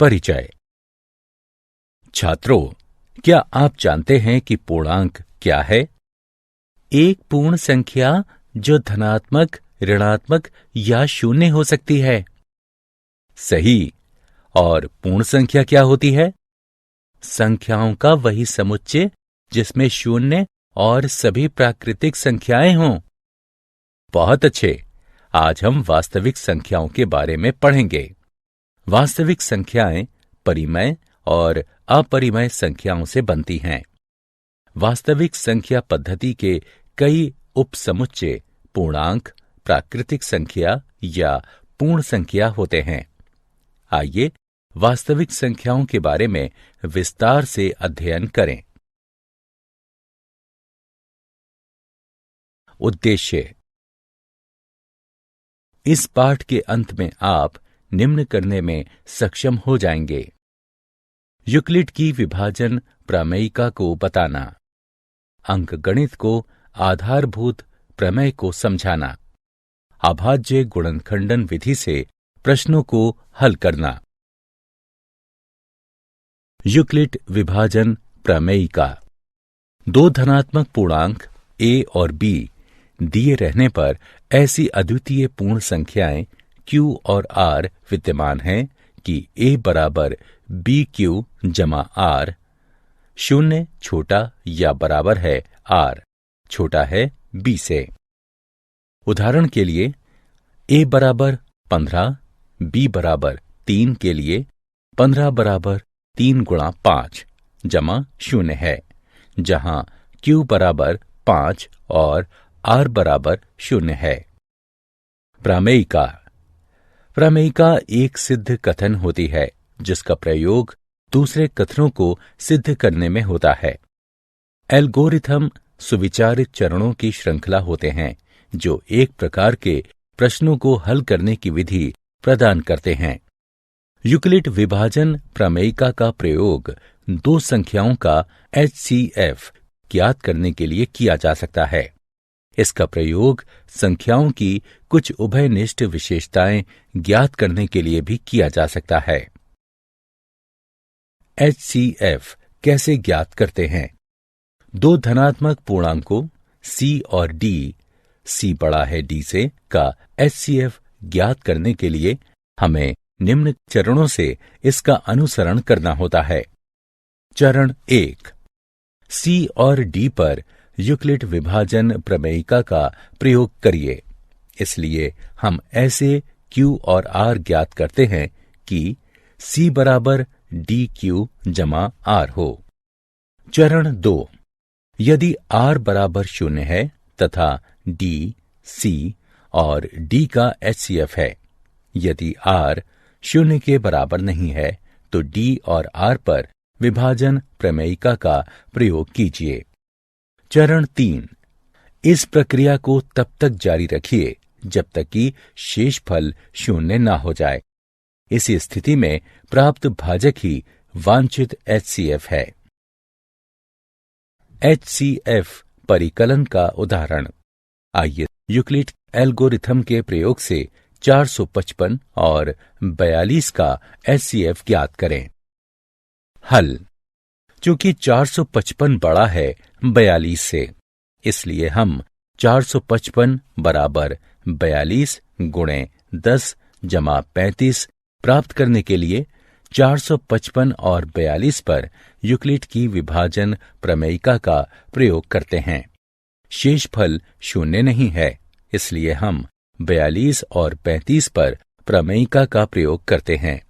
परिचय। छात्रों, क्या आप जानते हैं कि पूर्णांक क्या है? एक पूर्ण संख्या जो धनात्मक, ऋणात्मक या शून्य हो सकती है। सही। और पूर्ण संख्या क्या होती है? संख्याओं का वही समुच्चय जिसमें शून्य और सभी प्राकृतिक संख्याएं हों। बहुत अच्छे। आज हम वास्तविक संख्याओं के बारे में पढ़ेंगे। वास्तविक संख्याएं परिमेय और अपरिमेय संख्याओं से बनती हैं। वास्तविक संख्या पद्धति के कई उपसमुच्चय पूर्णांक, प्राकृतिक संख्या या पूर्ण संख्या होते हैं। आइए वास्तविक संख्याओं के बारे में विस्तार से अध्ययन करें। उद्देश्य। इस पाठ के अंत में आप निम्न करने में सक्षम हो जाएंगे। यूक्लिड की विभाजन प्रमेयिका को बताना, अंकगणित को आधारभूत प्रमेय को समझाना, अभाज्य गुणनखंडन विधि से प्रश्नों को हल करना। यूक्लिड विभाजन प्रमेयिका। दो धनात्मक पूर्णांक a और b दिए रहने पर ऐसी अद्वितीय पूर्ण संख्याएं q और r विद्यमान हैं कि a बराबर bq जमा r, शून्य छोटा या बराबर है r, छोटा है b से। उदाहरण के लिए a बराबर 15, b बराबर 3 के लिए 15 बराबर 3 गुणा 5 जमा शून्य है, जहां q बराबर 5 और r बराबर शून्य है। प्रमेयिका। प्रमेयिका एक सिद्ध कथन होती है जिसका प्रयोग दूसरे कथनों को सिद्ध करने में होता है। एल्गोरिथम सुविचारित चरणों की श्रृंखला होते हैं जो एक प्रकार के प्रश्नों को हल करने की विधि प्रदान करते हैं। यूक्लिड विभाजन प्रमेयिका का प्रयोग दो संख्याओं का HCF ज्ञात करने के लिए किया जा सकता है। इसका प्रयोग संख्याओं की कुछ उभयनिष्ठ विशेषताएं ज्ञात करने के लिए भी किया जा सकता है। HCF कैसे ज्ञात करते हैं? दो धनात्मक पूर्णांकों C और D, C बड़ा है D से, का HCF ज्ञात करने के लिए हमें निम्न चरणों से इसका अनुसरण करना होता है। चरण 1। C और D पर यूक्लिड विभाजन प्रमेयिका का प्रयोग करिए। इसलिए हम ऐसे Q और R ज्ञात करते हैं कि C बराबर DQ जमा R हो। चरण 2। यदि R बराबर शून्य है तथा D, C और D का HCF है। यदि R शून्य के बराबर नहीं है तो D और R पर विभाजन प्रमेयिका का प्रयोग कीजिए। चरण 3। इस प्रक्रिया को तब तक जारी रखिए जब तक कि शेषफल शून्य न हो जाए। इसी स्थिति में प्राप्त भाजक ही वांछित HCF है। HCF परिकलन का उदाहरण। आइए यूक्लिड एल्गोरिथम के प्रयोग से 455 और 42 का HCF ज्ञात करें। हल। चूंकि 455 बड़ा है 42 से, इसलिए हम 455 बराबर 42 गुणे 10 जमा 35 प्राप्त करने के लिए 455 और 42 पर यूक्लिड की विभाजन प्रमेयिका का प्रयोग करते हैं। शेषफल शून्य नहीं है, इसलिए हम 42 और 35 पर प्रमेयिका का प्रयोग करते हैं।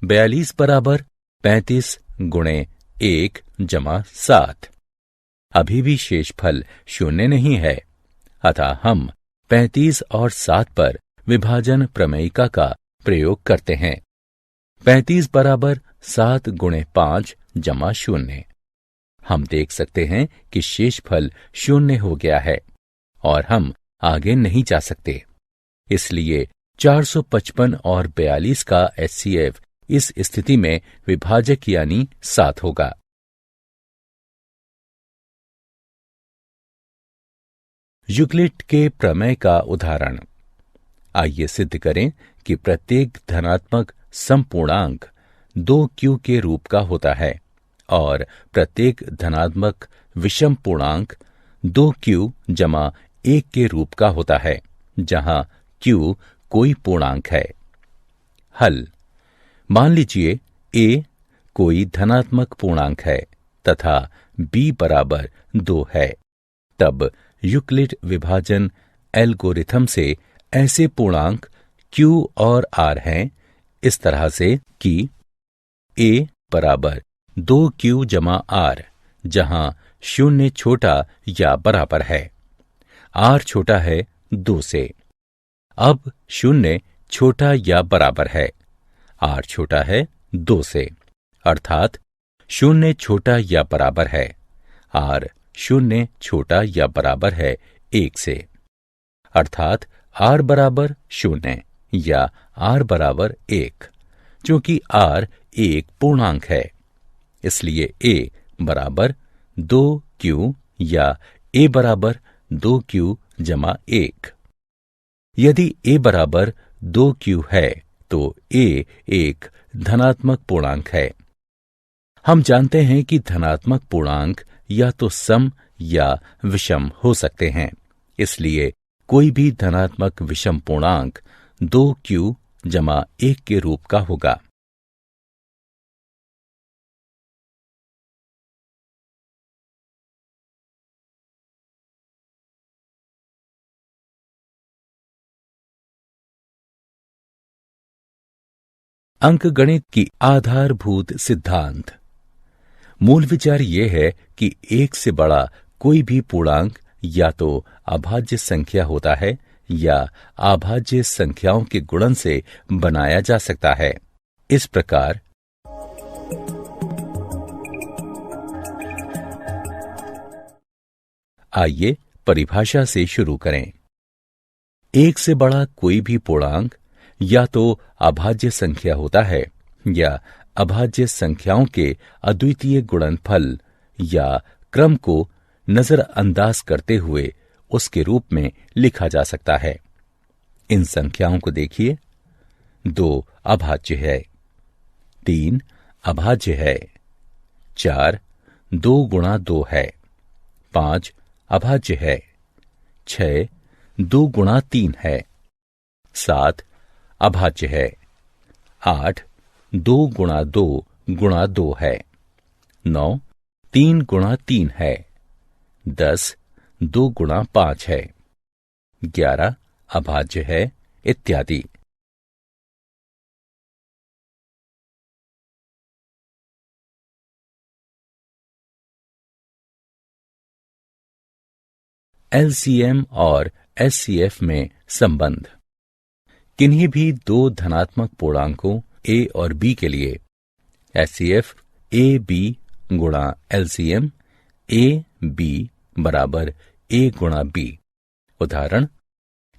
42 बराबर 35 गुणे 1 जमा 7। अभी भी शेषफल शून्य नहीं है, अतः हम 35 और 7 पर विभाजन प्रमेयिका का प्रयोग करते हैं। 35 बराबर 7 गुणे 5 जमा 0। हम देख सकते हैं कि शेषफल शून्य हो गया है और हम आगे नहीं जा सकते। इसलिए 455 और 42 का HCF इस स्थिति में विभाजक यानी 7 होगा। यूक्लिड के प्रमेय का उदाहरण। आइए सिद्ध करें कि प्रत्येक धनात्मक समपूर्णांक 2q के रूप का होता है और प्रत्येक धनात्मक विषम पूर्णांक 2q जमा 1 के रूप का होता है, जहां q कोई पूर्णांक है। हल। मान लीजिए a कोई धनात्मक पूर्णांक है तथा b बराबर 2 है। तब यूक्लिड विभाजन एल्गोरिथम से ऐसे पूर्णांक q और r हैं इस तरह से कि a बराबर 2q जमा r, जहां 0 छोटा या बराबर है, r छोटा है 2 से। अब 0 छोटा या बराबर है, r छोटा है 2 से, अर्थात 0 छोटा या बराबर है, r 0 छोटा या बराबर है 1 से, अर्थात r बराबर 0 या r बराबर 1, क्योंकि r एक पूर्णांक है। इसलिए a बराबर 2q या a बराबर 2q जमा 1। यदि a बराबर 2q है तो a एक धनात्मक पूर्णांक है। हम जानते हैं कि धनात्मक पूर्णांक या तो सम या विषम हो सकते हैं, इसलिए कोई भी धनात्मक विषम पूर्णांक 2q जमा 1 के रूप का होगा। अंकगणित की आधारभूत सिद्धांत। मूल विचार यह है कि 1 से बड़ा कोई भी पूर्णांक या तो अभाज्य संख्या होता है या अभाज्य संख्याओं के गुणन से बनाया जा सकता है। इस प्रकार आइए परिभाषा से शुरू करें। 1 से बड़ा कोई भी पूर्णांक या तो अभाज्य संख्या होता है या अभाज्य संख्याओं के अद्वितीय गुणनफल या क्रम को नजरअंदाज करते हुए उसके रूप में लिखा जा सकता है। इन संख्याओं को देखिए। 2 अभाज्य है, 3 अभाज्य है, 4 2 गुणा 2 है, 5 अभाज्य है, 6 2 गुणा 3 है, 7 अभाज्य है, 8 2 गुणा 2 गुणा 2 है, 9 3 गुणा 3 है, 10 2 गुणा 5 है, 11 अभाज्य है, इत्यादि। एलसीएम और एचसीएफ में संबंध। किन्हीं भी दो धनात्मक पूर्णांकों a और b के लिए एचसीएफ ए बी गुणा एलसीएम ए बी बराबर a गुणा b। उदाहरण,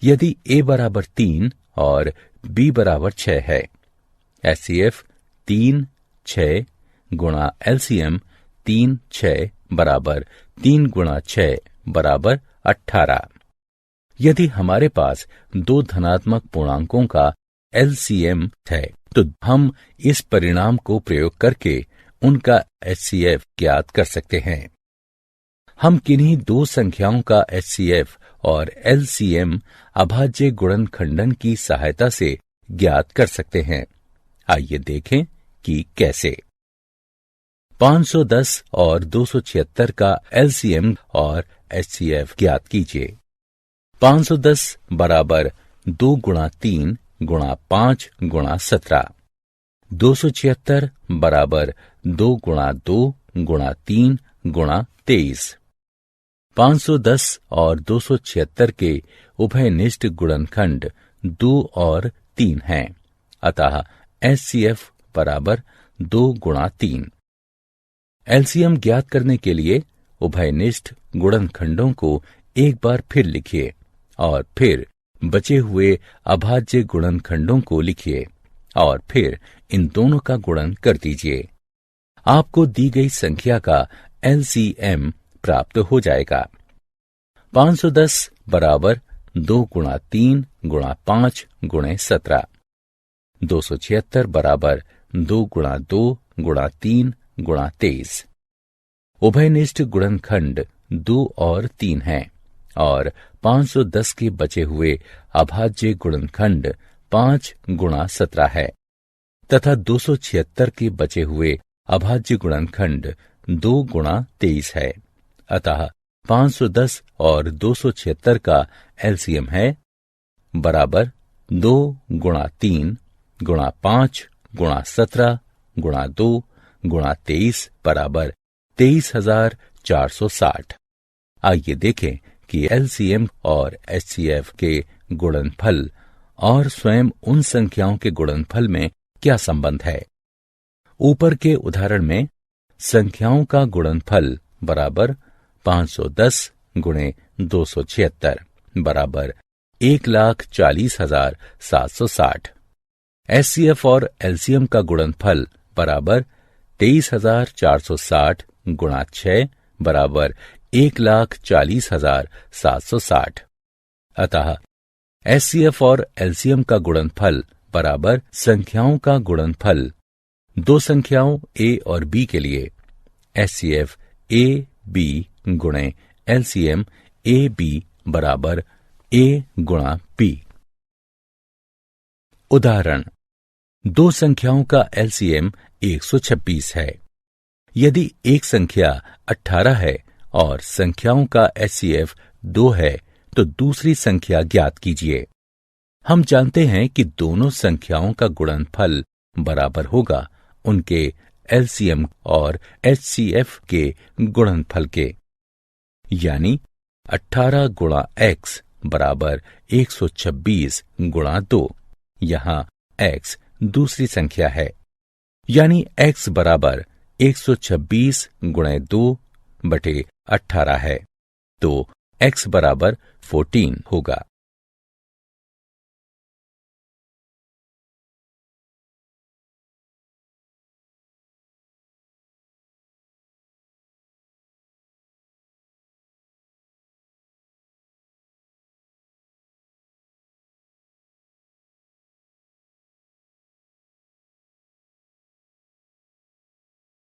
यदि a बराबर 3 और b बराबर 6 है, एचसीएफ 3 6 गुणा एलसीएम 3 6 बराबर 3 गुणा 6 बराबर 18। यदि हमारे पास दो धनात्मक पूर्णांकों का एलसीएम है तो हम इस परिणाम को प्रयोग करके उनका एचसीएफ ज्ञात कर सकते हैं। हम किन्हीं दो संख्याओं का एचसीएफ और एलसीएम अभाज्य गुणनखंडन की सहायता से ज्ञात कर सकते हैं। आइए देखें कि कैसे। 510 और 276 का एलसीएम और एचसीएफ ज्ञात कीजिए। 510 बराबर 2 गुणा 3 गुणा 5 गुणा 17। 276 बराबर 2 गुणा 2 गुणा 3 गुणा 23। 510 और 276 के उभयनिष्ठ गुणनखंड 2 और 3 हैं, अतः एचसीएफ बराबर 2 गुणा 3। एलसीएम ज्ञात करने के लिए उभयनिष्ठ गुणनखंडों को एक बार फिर लिखिए और फिर बचे हुए अभाज्य गुणनखंडों को लिखिए और फिर इन दोनों का गुणन कर दीजिए। आपको दी गई संख्या का एलसीएम प्राप्त हो जाएगा। 510 बराबर 2 गुणा 3 गुणा 5 गुणे 17। 276 बराबर 2 गुणा 2 गुणा 3 गुणा 23। उभयनिष्ठ गुणनखंड 2 और 3 है और 510 के बचे हुए अभाज्य गुणनखंड 5 गुणा 17 है तथा 276 के बचे हुए अभाज्य गुणनखंड 2 गुणा 23 है। अतः 510 और 276 का एलसीएम है बराबर 2 गुणा 3 गुणा 5 गुणा 17 गुणा 2 गुणा 23 बराबर 23,460। आइए देखें कि एलसीएम और एचसीएफ के गुणनफल और स्वयं उन संख्याओं के गुणनफल में क्या संबंध है। ऊपर के उदाहरण में संख्याओं का गुणनफल बराबर 510 गुणे 276 बराबर 1,40,760। एचसीएफ और एलसीएम का गुणनफल बराबर 23,460 गुणा 6 बराबर 1,40,760। अतः एचसीएफ और एलसीएम का गुणनफल बराबर संख्याओं का गुणनफल दो संख्याओं ए और बी के लिए एचसीएफ ए बी गुणे एलसीएम ए बी बराबर ए गुणा बी। उदाहरण, दो संख्याओं का एलसीएम 126 है। यदि एक संख्या 18 है और संख्याओं का एचसीएफ 2 है तो दूसरी संख्या ज्ञात कीजिए। हम जानते हैं कि दोनों संख्याओं का गुणनफल बराबर होगा उनके एलसीएम और एचसीएफ के गुणनफल के, यानी 18 गुणा x बराबर 126 गुणा 2। यहां x दूसरी संख्या है, यानी x बराबर 126 गुणे 2 बटे 18 है, तो x बराबर 14 होगा।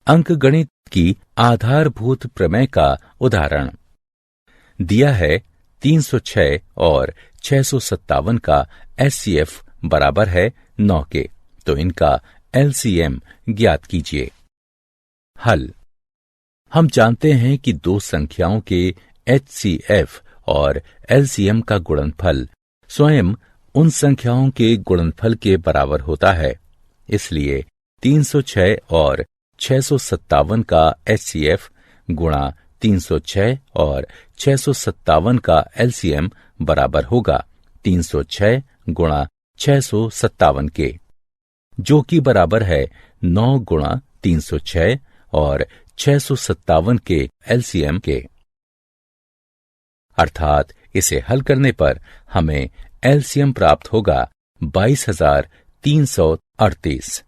अंकगणित की आधारभूत प्रमेय का उदाहरण दिया है। 306 और 657 का एचसीएफ बराबर है 9 के, तो इनका एलसीएम ज्ञात कीजिए। हल, हम जानते हैं कि दो संख्याओं के एचसीएफ और एलसीएम का गुणनफल स्वयं उन संख्याओं के गुणनफल के बराबर होता है। इसलिए 306 और 657 का एचसीएफ गुणा 306 और 657 का एलसीएम बराबर होगा 306 गुणा 657 के, जो कि बराबर है 9 गुणा 306 और 657 के एलसीएम के। अर्थात इसे हल करने पर हमें एलसीएम प्राप्त होगा 22,338।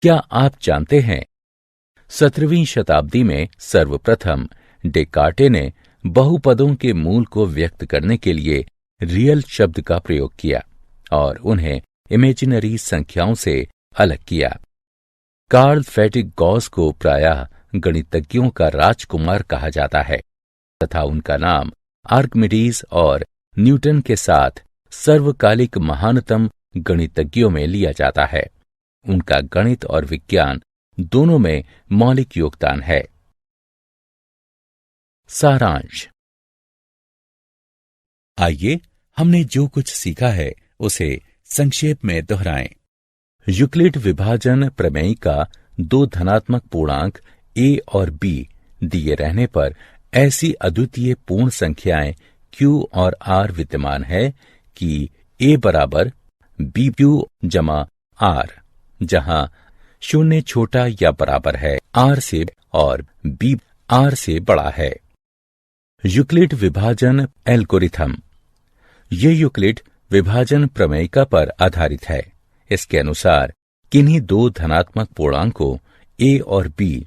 क्या आप जानते हैं 17वीं शताब्दी में सर्वप्रथम डेकार्टे ने बहुपदों के मूल को व्यक्त करने के लिए रियल शब्द का प्रयोग किया और उन्हें इमेजिनरी संख्याओं से अलग किया। कार्ल फ्रेडरिक गॉस को प्रायः गणितज्ञों का राजकुमार कहा जाता है तथा उनका नाम आर्किमिडीज और न्यूटन के साथ सर्वकालिक महानतम गणितज्ञों में लिया जाता है। उनका गणित और विज्ञान दोनों में मौलिक योगदान है। सारांश, आइए हमने जो कुछ सीखा है उसे संक्षेप में दोहराएं। यूक्लिड विभाजन प्रमेय का दो धनात्मक पूर्णांक a और b दिए रहने पर ऐसी अद्वितीय पूर्ण संख्याएं q और r विद्यमान है कि A बराबर BQ जमा R, जहां शून्य छोटा या बराबर है R से और B R से बड़ा है। यूक्लिड विभाजन एल्गोरिथम। ये यूक्लिड विभाजन प्रमेयिका पर आधारित है। इसके अनुसार किन्हीं दो धनात्मक पूर्णांकों A और B,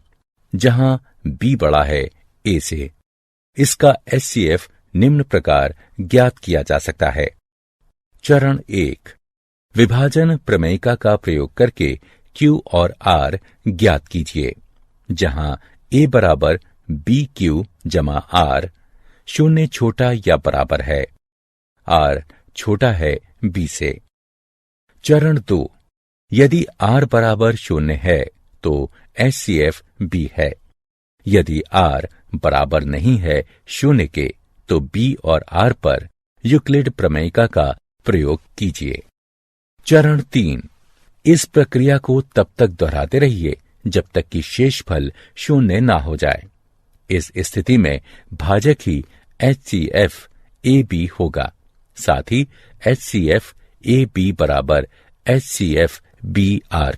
जहां B बड़ा है A से, इसका HCF निम्न प्रकार ज्ञात किया जा सकता है। चरण 1, विभाजन प्रमेयिका का प्रयोग करके Q और R ज्ञात कीजिए, जहां A बराबर BQ जमा R, शून्य छोटा या बराबर है, R छोटा है B से। चरण 2, यदि R बराबर शून्य है तो HCF B है। यदि R बराबर नहीं है शून्य के तो B और R पर यूक्लिड प्रमेयिका का प्रयोग कीजिए। चरण 3, इस प्रक्रिया को तब तक दोहराते रहिए जब तक कि शेषफल शून्य ना हो जाए। इस स्थिति में भाजक ही HCF AB होगा। साथ ही HCF AB बराबर HCF BR।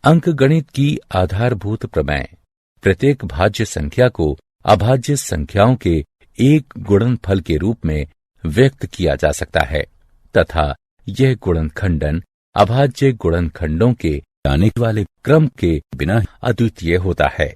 अंकगणित की आधारभूत प्रमेय। प्रत्येक भाज्य संख्या को अभाज्य संख्याओं के एक गुणनफल के रूप में व्यक्त किया जा सकता है तथा यह गुणनखंडन अभाज्य गुणनखंडों के आने वाले क्रम के बिना अद्वितीय होता है।